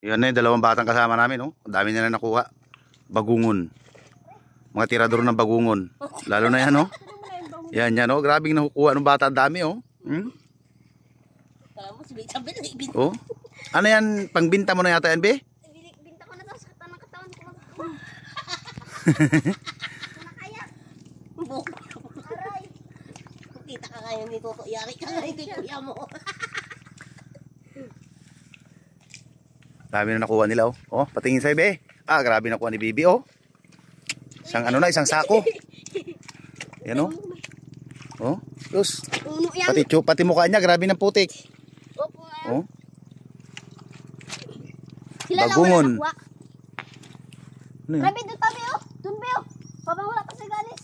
Yan na yung dalawang batang kasama namin, oh. Ang dami nila nakuha. Bagungon. Mga tirador ng bagungon. Lalo na yan, oh. Yan, yan, oh. Grabing nakukuha ng bata. Ang dami, oh. Oh. Ano yan? Pangbinta mo na yata yan, be? Binta ko na to sa katawan ko. Nakaya. Aray. Kita ka ngayon dito. Yari ka ngayon dito, kuya mo. Dami na nakuha nila, oh. Oh, patingin sa'yo, be. Ah, grabe nakuha ni Bibi, oh. Isang ano na, isang sako. Yan, oh. Oh, terus. Pati mukha niya, grabe ng putik. Oh. Bagungon. Grabe doon tabi, oh. Doon, be, oh. Pabang wala pa sa galis.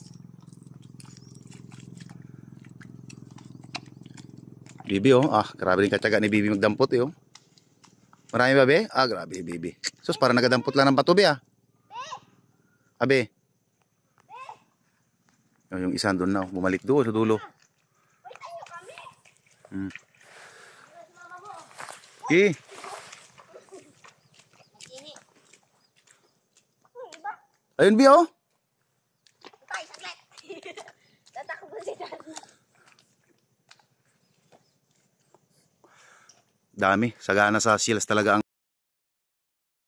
Bibi, oh. Ah, grabe rin katsaga ni Bibi magdampot, eh, oh. Marami ba, be? Ah, grabe, Bibi. Sus, parang nagadampot lang ng bato, be, ah. Abe. Oh, yung isa doon na, bumalik doon sa dulo. Eh. Ayun, be, oh. Dami, sagana sa seals talaga ang